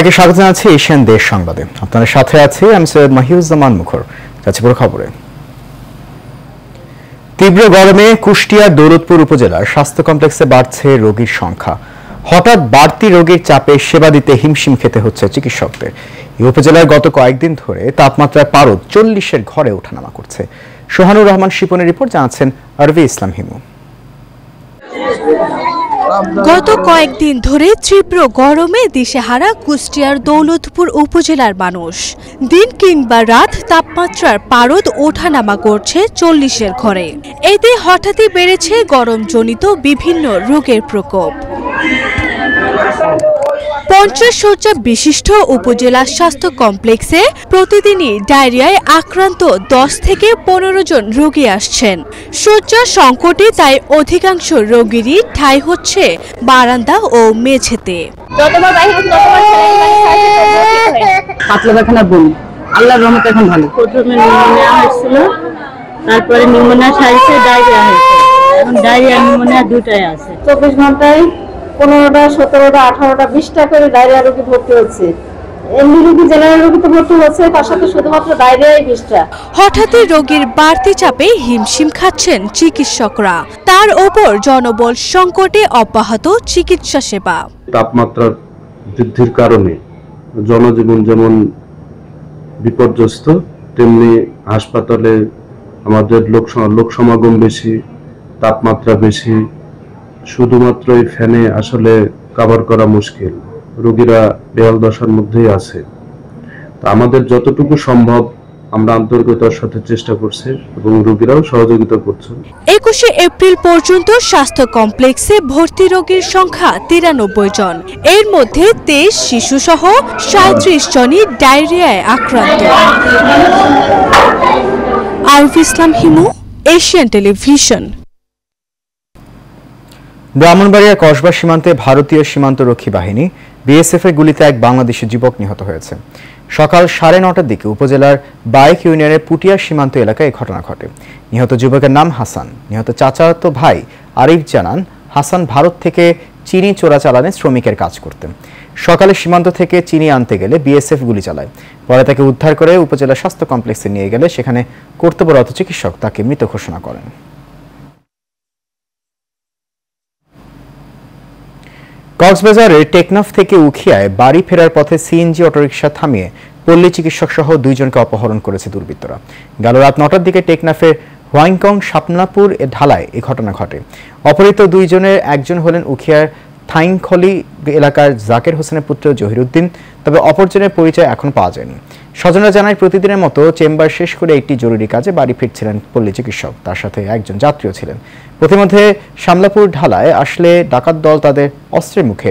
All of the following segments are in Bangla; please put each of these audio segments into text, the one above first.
সবাইকে স্বাগত জানাচ্ছি এশিয়ান দেশ সংবাদে। আপনাদের সাথে আছি আমি সৈয়দ মাহিউজ্জামান মুখর। যাচ্ছি পুরো খবরে। তীব্র গরমে কুষ্টিয়ার দৌলতপুর উপজেলার স্বাস্থ্য কমপ্লেক্সে বাড়ছে রোগীর সংখ্যা। হঠাৎ বাড়তি রোগীর চাপে সেবা দিতে হিমশিম খেতে হচ্ছে চিকিৎসকদের। এই উপজেলায় গত কয়েকদিন ধরে তাপমাত্রার পারদ 40-এর ঘরে ওঠানামা করছে। সোহানুর রহমান শিপনের রিপোর্ট, জানাচ্ছেন আরভি ইসলাম হিমু। গত কয়েকদিন ধরে তীব্র গরমে দিশেহারা কুষ্টিয়ার দৌলতপুর উপজেলার মানুষ। দিন কিংবা রাত তাপমাত্রার পারদ ওঠানামা করছে 40-এর ঘরে। এতে হঠাৎই বেড়েছে গরমজনিত বিভিন্ন রোগের প্রকোপ। 50 শয্যা বিশিষ্ট উপজেলা স্বাস্থ্য কমপ্লেক্সে প্রতিদিনই ডায়রিয়ায় আক্রান্ত 10 থেকে 15 জন রোগী আসছেন। শয্যা সংকটে তাই অধিকাংশ রোগীরই ঠাঁই হচ্ছে বারান্দা ও মেঝেতে। পাতলা পায়খানা বমি, আল্লাহর রহমতে এখন ভালো। প্রথমে নিউমোনিয়া হয়েছিল, তারপরে নিউমোনিয়া সাইছে, ডায়রিয়া হয়েছে। এখন ডায়রিয়া নিউমোনিয়া দুটাই আছে। 24 ঘন্টায় 15টা 17টা 18টা 20টা করে ডায়রিয়া রোগী ভর্তি হচ্ছে। এমনি রোগী জেনারেল রোগী তো ভর্তি হচ্ছে, তার সাথে শুধুমাত্র ডায়রিয়াই 20টা। হঠাৎই রোগীর বাড়তি চাপে হিমশিম খাচ্ছেন চিকিৎসকরা। তার ওপর জনবল সংকটে অব্যাহত চিকিৎসা সেবা। তাপমাত্রার বৃদ্ধির কারণে জনজীবন যেমন বিপর্যস্ত, তেমনি হাসপাতালে আমাদের লোক সমাগম বেশি, তাপমাত্রা বেশি। শুধুমাত্র এই ফ্যানে আসলে কভার করা মুশকিল, রোগীরা বেহাল দশার মধ্যেই আছে। তো আমাদের যতটুকু সম্ভব আমরা আন্তরিকতার সাথে চেষ্টা করছি এবং রোগীরাও সহযোগিতা করছেন। 21 এপ্রিল পর্যন্ত স্বাস্থ্য কমপ্লেক্সে ভর্তি রোগীর সংখ্যা 93 জন। এর মধ্যে 23 শিশু সহ 37 জনই ডায়রিয়ায় আক্রান্ত। আরভি ইসলাম হিমু, এশিয়ান টেলিভিশন। ব্রাহ্মণবাড়িয়ার কসবা সীমান্তে ভারতীয় সীমান্তরক্ষী বাহিনী বিএসএফ এর গুলিতে এক বাংলাদেশি যুবক নিহত হয়েছে। সকাল 9:30টার দিকে উপজেলার বাইক ইউনিয়নের পুটিয়া সীমান্ত এলাকায় এই ঘটনা ঘটে। নিহত যুবকের নাম হাসান। নিহত চাচাতো ভাই আরিফ জানান, হাসান ভারত থেকে চিনি চোরাচালানে শ্রমিকের কাজ করতেন। সকালে সীমান্ত থেকে চিনি আনতে গেলে বিএসএফ গুলি চালায়। পরে তাকে উদ্ধার করে উপজেলা স্বাস্থ্য কমপ্লেক্সে নিয়ে গেলে সেখানে কর্তব্যরত চিকিৎসক তাকে মৃত ঘোষণা করেন। কক্সবাজারের টেকনাফ থেকে উখিয়ায় বাড়ি ফেরার পথে সিএনজি অটোরিকশা থামিয়ে পল্লী চিকিৎসক সহ 2 জনকে অপহরণ করেছে দুর্বৃত্তরা। গেল রাত 9টার দিকে টেকনাফের হোয়াইংকং শাপনাপুর ঢালায় এই ঘটনা ঘটে। অপহৃত 2 জনের একজন হলেন উখিয়ার থাইংখলি এলাকার জাকের হোসেনের পুত্র জহিরুদ্দিন, তবে অপরজনের পরিচয় এখনো পাওয়া যায়নি। স্বজনরা জানায়, প্রতিদিনের মতো চেম্বার শেষ করে একটি জরুরি কাজে বাড়ি ফিরছিলেন পল্লী চিকিৎসক, তার সাথে একজন যাত্রীও ছিলেন। প্রতিমধ্যে শামলাপুর ঢালায় আসলে ডাকাত দল তাদের অস্ত্রের মুখে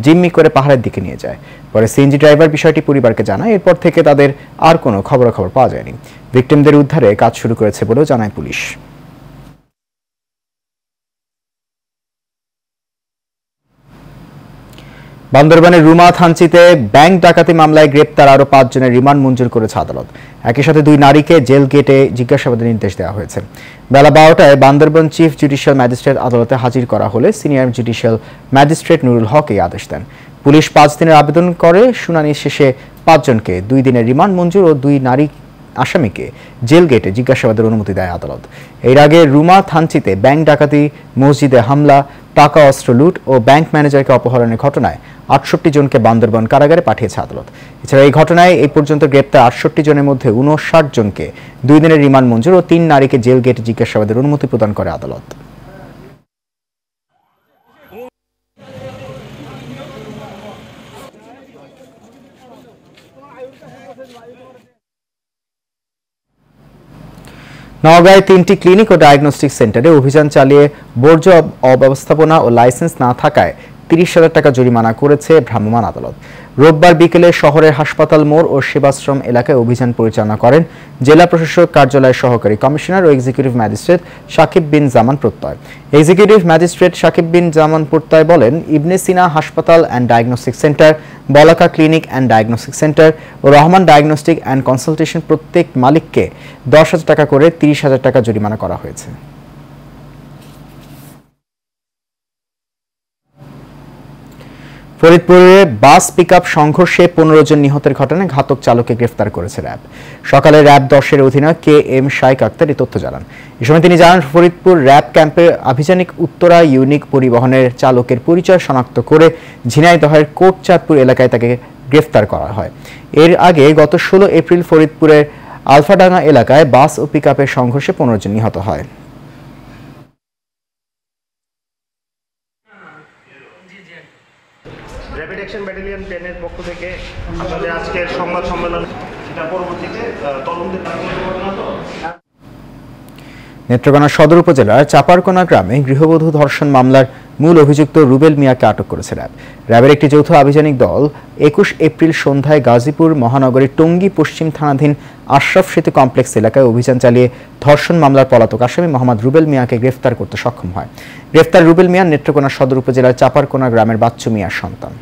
জিম্মি করে পাহাড়ের দিকে নিয়ে যায়। পরে সিএনজি ড্রাইভার বিষয়টি পরিবারকে জানায়। এরপর থেকে তাদের আর কোনো খবরাখবর পাওয়া যায়নি। ভিকটিমদের উদ্ধারে কাজ শুরু করেছে বলেও জানায় পুলিশ। বান্দরবানের রুমা থানচিতে ব্যাংক ডাকাতি মামলায় গ্রেপ্তার আরও 5 জনের রিমান্ড মঞ্জুর করেছে আদালত। একই সাথে 2 নারীকে জেল গেটে জিজ্ঞাসাবাদের নির্দেশ দেওয়া হয়েছে। বেলা 12টায় বান্দরবান চিফ জুডিশিয়াল ম্যাজিস্ট্রেট আদালতে হাজির করা হলে সিনিয়র জুডিশিয়াল ম্যাজিস্ট্রেট নুরুল হক এই আদেশ দেন। পুলিশ 5 দিনের আবেদন করে। শুনানি শেষে 5 জনকে 2 দিনের রিমান্ড মঞ্জুর ও 2 নারী আসামিকে জেল গেটে জিজ্ঞাসাবাদের অনুমতি দেয় আদালত। এর আগে রুমা থানচিতে ব্যাংক ডাকাতি, মসজিদে হামলা, টাকা অস্ত্র লুট ও ব্যাংক ম্যানেজারকে অপহরণের ঘটনায় 68 জনকে বান্দরবান কারাগারে পাঠিয়েছে আদালত। এছাড়া এই ঘটনায় এই পর্যন্ত গ্রেপ্তার 68 জনের মধ্যে 59 জনকে 2 দিনের রিমান্ড মঞ্জুর ও 3 নারীকে জেল গেটে জিজ্ঞাসাবাদের অনুমতি প্রদান করে আদালত। নওগাঁয় 3টি ক্লিনিক ও ডায়াগনস্টিক সেন্টারে অভিযান চালিয়ে বর্জ্য অব্যবস্থাপনা ও লাইসেন্স না থাকায় 30,000 টাকা জরিমানা করেছে ভ্রাম্যমাণ আদালত। রোববার বিকেলে শহরের হাসপাতাল মোড় ও সেবাশ্রম এলাকায় অভিযান পরিচালনা করেন জেলা প্রশাসক কার্যালয়ের সহকারী কমিশনার ও executive magistrate Sakib Bin Zaman Prottoy. Executive magistrate Sakib Bin Zaman Prottoy বলেন, ইবনে সিনা হাসপাতাল and diagnostic centre, Balaka clinic and diagnostic centre ও রহমান ডায়াগনস্টিক অ্যান্ড কনসালটেশন প্রত্যেক মালিককে 10,000 টাকা করে 30,000 টাকা জরিমানা করা হয়েছে। ফরিদপুরে বাস পিকআপ সংঘর্ষে 15 জন নিহতের ঘটনায় ঘাতক চালককে গ্রেফতার করেছে র্যাব। সকালে র্যাব 10-এর অধিনায়ক KM শাইক আক্তার এই তথ্য জানান। এ সময় তিনি জানান, ফরিদপুর র্যাব ক্যাম্পে আভিযানিক উত্তরা ইউনিক পরিবহনের চালকের পরিচয় শনাক্ত করে ঝিনাইদহের কোটচাঁদপুর এলাকায় তাকে গ্রেফতার করা হয়। এর আগে গত 16 এপ্রিল ফরিদপুরের আলফাডাঙ্গা এলাকায় বাস ও পিকআপের সংঘর্ষে 15 জন নিহত হয়। র্যাপিড অ্যাকশন ব্যাটালিয়ন 10-এর পক্ষ থেকে আমাদের আজকের সংবাদ সম্মেলন সেটা পরবর্তীতে তদন্তের নেত্রকোনা সদর উপজেলার চাপারকোনা গ্রামে গৃহবধূ ধর্ষণ মামলার মূল অভিযুক্ত রুবেল মিয়াকে আটক করেছে র্যাব। র্যাবের একটি যৌথ আভিযানিক দল 21 এপ্রিল সন্ধ্যায় গাজীপুর মহানগরীর টঙ্গী পশ্চিম থানাধীন আশরাফ সেতু কমপ্লেক্স এলাকায় অভিযান চালিয়ে ধর্ষণ মামলার পলাতক আসামি মোহাম্মদ রুবেল মিয়াকে গ্রেফতার করতে সক্ষম হয়। গ্রেফতার রুবেল মিয়া নেত্রকোনা সদর উপজেলার চাপারকোনা গ্রামের বাচ্চু মিয়ার সন্তান।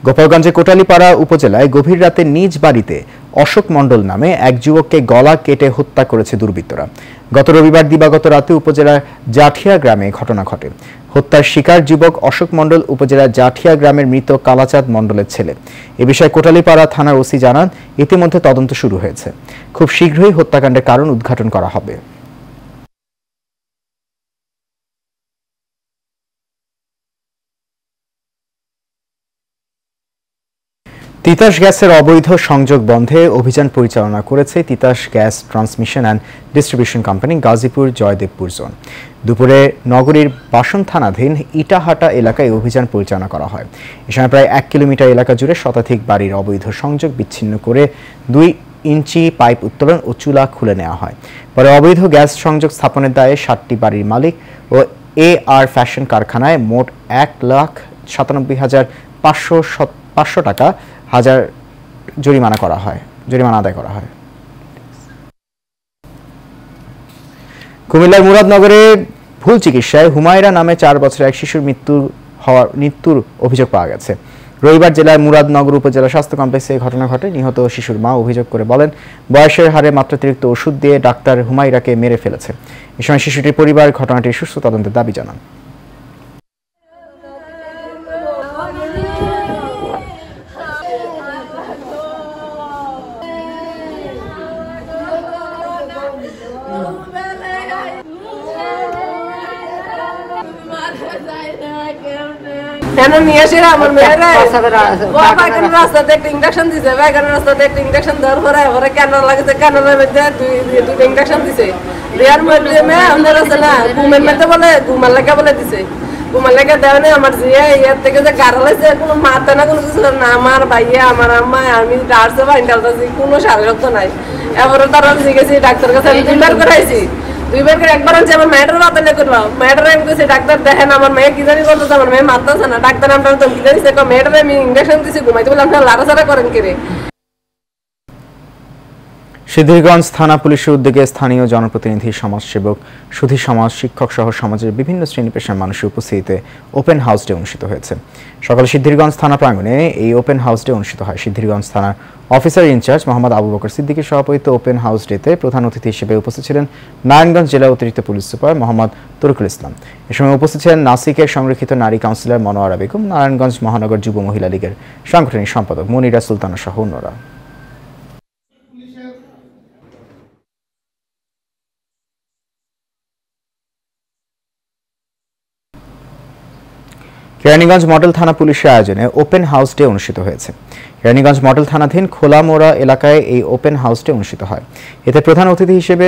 গোপালগঞ্জের কোটালীপাড়া উপজেলায় গভীর রাতে নিজ বাড়িতে অশোক মণ্ডল নামে এক যুবককে গলা কেটে হত্যা করেছে দুর্বৃত্তরা। গত রবিবার দিবাগত রাতে উপজেলার জাঠিয়া গ্রামে ঘটনা ঘটে। হত্যার শিকার যুবক অশোক মণ্ডল উপজেলার জাঠিয়া গ্রামের মৃত কালাচাঁদ মণ্ডলের ছেলে। এ বিষয়ে কোটালীপাড়া থানার ওসি জানান, ইতিমধ্যে তদন্ত শুরু হয়েছে। খুব শীঘ্রই হত্যাকাণ্ডের কারণ উদ্ঘাটন করা হবে। তিতাস গ্যাসের অবৈধ সংযোগ বন্ধে অভিযান পরিচালনা করেছে Titas gas transmission and distribution company Gazipur Joydebpur zone. দুপুরে নগরীর বাসন থানাধীন ইটাহাটা এলাকায় অভিযান পরিচালনা করা হয়। এ সময় প্রায় 1 কিলোমিটার এলাকা জুড়ে শতাধিক বাড়ির অবৈধ সংযোগ বিচ্ছিন্ন করে 2 ইঞ্চি পাইপ উত্তোলন ও চুলা খুলে নেওয়া হয়। পরে অবৈধ গ্যাস সংযোগ স্থাপনের দায়ে 7টি বাড়ির মালিক ও AR ফ্যাশন কারখানায় মোট 1,97,500 টাকা জরিমানা আদায় করা হয়। কুমিল্লার মুরাদনগরে ভুল চিকিৎসায় হুমায়রা নামে 4 বছরের এক শিশুর মৃত্যুর অভিযোগ পাওয়া গেছে। রবিবার জেলার মুরাদনগর উপজেলা স্বাস্থ্য কমপ্লেক্সে এই ঘটনা ঘটে। নিহত শিশুর মা অভিযোগ করে বলেন, বয়সের হারে মাত্রাতিরিক্ত ওষুধ দিয়ে ডাক্তার হুমায়রাকে মেরে ফেলেছে। এ সময় শিশুটির পরিবার ঘটনাটির সুষ্ঠু তদন্তের দাবি জানান। কেন নিয়ে আসে আমার মেয়েরা রাস্তাতে একটা ইঞ্জেকশন দিছে, বাইগানের রাস্তাতে একটা ইঞ্জেকশন দেওয়ার পরে ওরা কেন লাগছে, কেন দুটো ইঞ্জেকশন দিছে। দেওয়ার মধ্যে আমাদের আছে না ঘুমের মধ্যে বলে ঘুমার লেখা বলে দিছে। ঘুমার লেখা দেওয়া নেই আমার জিয়া ইয়ার থেকে যে গাড়া লাগছে কোনো মাথা না কোনো কিছু না। আমার ভাইয়া আমার আম্মা আমি ডারছে বা ইন্টারছি কোনো শারীরত্ব নাই। এবারে তারা জিজ্ঞেসি ডাক্তার কাছে আমি 2 বার করাইছি। 2 বার করে একবার আনছি আমার মেয়েটার রাতে করবো। মেয়েটার আমি বলছি ডাক্তার দেখেন আমার মেয়ে কি জানি করতেছে, আমার মেয়ে মারতেছে না। ডাক্তার আমরা তো কি জানিস মেয়েটার আমি ইঞ্জেকশন দিচ্ছি ঘুমাইতে বলে আপনার লাড়াচাড়া করেন কিরে। সিদ্ধিরগঞ্জ থানা পুলিশের উদ্যোগে স্থানীয় জনপ্রতিনিধি, সমাজসেবক, সুধী সমাজ, শিক্ষক সহ সমাজের বিভিন্ন শ্রেণী পেশার মানুষের উপস্থিতিতে ওপেন হাউস ডে অনুষ্ঠিত হয়েছে। সকালে সিদ্ধিরগঞ্জ থানা প্রাঙ্গণে এই ওপেন হাউস ডে অনুষ্ঠিত হয়। সিদ্ধিরগঞ্জ থানার অফিসার ইনচার্জ মোহাম্মদ আবু বকর সিদ্দিকীর সভাপতিত্বে ওপেন হাউস ডেতে প্রধান অতিথি হিসেবে উপস্থিত ছিলেন নারায়ণগঞ্জ জেলা অতিরিক্ত পুলিশ সুপার মোহাম্মদ তরিকুল ইসলাম। এ সময় উপস্থিত ছিলেন নাসিকের সংরক্ষিত নারী কাউন্সিলর মনোয়ারা বেগম, নারায়ণগঞ্জ মহানগর যুব মহিলা লীগের সাংগঠনিক সম্পাদক মনিরা সুলতানা সহ অন্যরা। কেরানীগঞ্জ মডেল থানা পুলিশের আয়োজনে ওপেন হাউস ডে অনুষ্ঠিত হয়েছে। কেরানীগঞ্জ মডেল থানাধীন খোলামোড়া এলাকায় এই ওপেন হাউস ডে অনুষ্ঠিত হয়। এতে প্রধান অতিথি হিসেবে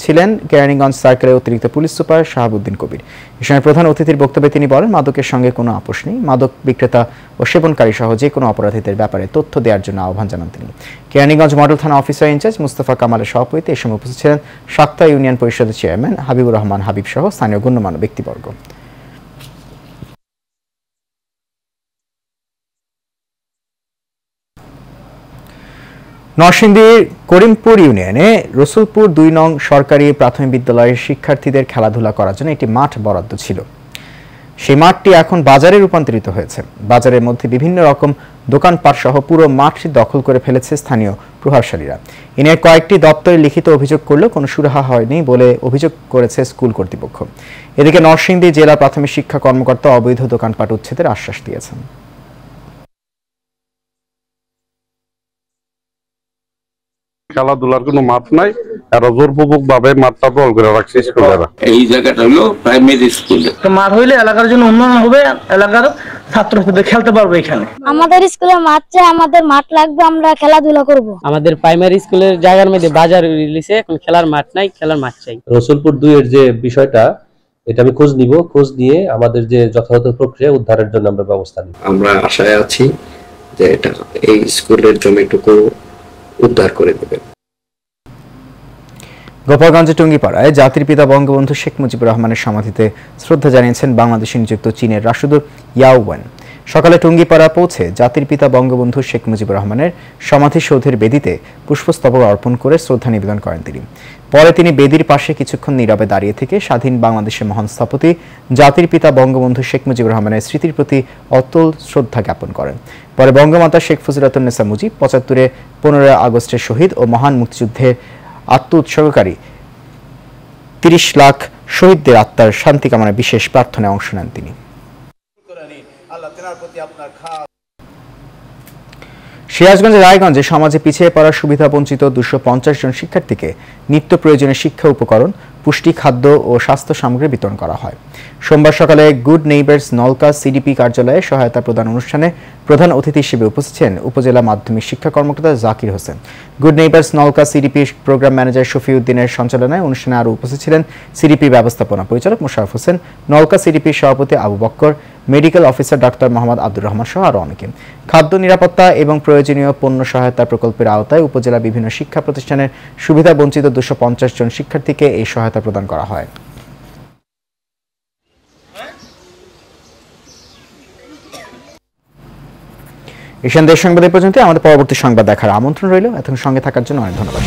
ছিলেন কেরানীগঞ্জ সার্কেলের অতিরিক্ত পুলিশ সুপার শাহাবুদ্দিন কবির। এ সময় প্রধান অতিথির বক্তব্যে তিনি বলেন, মাদকের সঙ্গে কোনো আপোষ নেই। মাদক বিক্রেতা ও সেবনকারী সহ যে কোনো অপরাধীদের ব্যাপারে তথ্য দেওয়ার জন্য আহ্বান জানান তিনি। কেরানীগঞ্জ মডেল থানা অফিসার ইনচার্জ মুস্তফা কামালের সভাপতিত্বে এ সময় উপস্থিত ছিলেন সাক্তা ইউনিয়ন পরিষদের চেয়ারম্যান হাবিবুর রহমান হাবিব সহ স্থানীয় গণ্যমান্য ব্যক্তিবর্গ। নরসিংদীর করিমপুর ইউনিয়নে রসুলপুর 2 নং সরকারি প্রাথমিক বিদ্যালয়ের শিক্ষার্থীদের খেলাধুলা করার জন্য একটি মাঠ বরাদ্দ ছিল। সেই মাঠটি এখন বাজারে রূপান্তরিত হয়েছে। বাজারের মধ্যে বিভিন্ন রকম দোকানপাট সহ পুরো মাঠটি দখল করে ফেলেছে স্থানীয় প্রভাবশালীরা। এ নিয়ে কয়েকটি দপ্তরে লিখিত অভিযোগ করলেও কোনো সুরাহা হয়নি বলে অভিযোগ করেছে স্কুল কর্তৃপক্ষ। এদিকে নরসিংদী জেলা প্রাথমিক শিক্ষা কর্মকর্তা অবৈধ দোকানপাট উচ্ছেদের আশ্বাস দিয়েছেন। খেলাধুলার কোনো মাঠ নাই, আর জোরপূর্বক ভাবে মাঠটা দল করে রাখছে স্কুলেরা। এই জায়গাটা হলো প্রাইমারি স্কুল। মাঠ হইলে এলাকার জন্য উন্নয়ন হবে, এলাকার ছাত্রছাত্রীদের খেলতে পারবে। এখানে আমাদের স্কুলে মাঠ চাই, আমাদের মাঠ লাগবে, আমরা খেলাধুলা করব। আমাদের প্রাইমারি স্কুলের জায়গার মধ্যে বাজার রিলিজে এখন খেলার মাঠ নাই, খেলার মাঠ চাই। রসুলপুর 2 এর যে বিষয়টা, এটা আমি খোঁজ নিব, খোঁজ নিয়ে আমাদের যে যথাযথ প্রক্রিয়া উদ্ধারের জন্য আমরা ব্যবস্থা নিব। আমরা আশায় আছি যে এটা এই স্কুলের জমিটুকু উদ্ধার করে দেবে। গোপালগঞ্জের টুঙ্গিপাড়ায় জাতির পিতা বঙ্গবন্ধু শেখ মুজিবুর রহমানের সমাধিতে শ্রদ্ধা জানিয়েছেন বাংলাদেশে নিযুক্ত চীনের রাষ্ট্রদূত ইয়াও ওয়েন। সকালে টুঙ্গিপাড়া পৌঁছে জাতির পিতা বঙ্গবন্ধু শেখ মুজিবুর রহমানের সমাধিসৌধের বেদিতে পুষ্পস্তবক অর্পণ করে শ্রদ্ধা নিবেদন করেন তিনি। পরে তিনি বেদির পাশে কিছুক্ষণ নীরবে দাঁড়িয়ে থেকে স্বাধীন বাংলাদেশের মহান স্থপতি জাতির পিতা বঙ্গবন্ধু শেখ মুজিবুর রহমানের স্মৃতির প্রতি অটল শ্রদ্ধা জ্ঞাপন করেন। পরে বঙ্গমাতা শেখ ফজিলাতুন্নেসা মুজিব, 75-এ 15 আগস্টের শহীদ ও মহান মুক্তিযুদ্ধের আত্ম উৎসর্গকারী 30 লাখ শহীদদের আত্মার শান্তি কামনায় বিশেষ প্রার্থনায় অংশ নেন তিনি। সিরাজগঞ্জের রায়গঞ্জে সমাজে পিছিয়ে পড়া সুবিধাবঞ্চিত 250 জন শিক্ষার্থীকে নিত্য প্রয়োজনীয় শিক্ষা উপকরণ, পুষ্টি খাদ্য ও স্বাস্থ্য সামগ্রী বিতরণ করা হয়। সোমবার সকালে গুড নেইবার্স নলকা সিডিপি কার্যালয়ে সহায়তা প্রদান অনুষ্ঠানে প্রধান অতিথি হিসেবে উপস্থিত ছিলেন উপজেলা মাধ্যমিক শিক্ষা কর্মকর্তা Zakir Hossain. Good neighbours Nalka CDP programme manager শফিউদ্দিনের সঞ্চালনায় অনুষ্ঠানে আরও উপস্থিত ছিলেন সিডিপি ব্যবস্থাপনা পরিচালক মোশাররফ হোসেন, নলকা সিডিপির সভাপতি Abu Bakkar, medical officer doctor Mohammad Abdur Rahman সহ আরও অনেকে। খাদ্য নিরাপত্তা এবং প্রয়োজনীয় পণ্য সহায়তা প্রকল্পের আওতায় উপজেলা বিভিন্ন শিক্ষা প্রতিষ্ঠানের সুবিধা বঞ্চিত 250 জন শিক্ষার্থীকে এই সহায়তা প্রদান করা হয়। এশিয়ান দেশ সংবাদ পর্যন্ত। আমাদের পরবর্তী সংবাদ দেখার আমন্ত্রণ রইল। এতক্ষণ সঙ্গে থাকার জন্য অনেক ধন্যবাদ।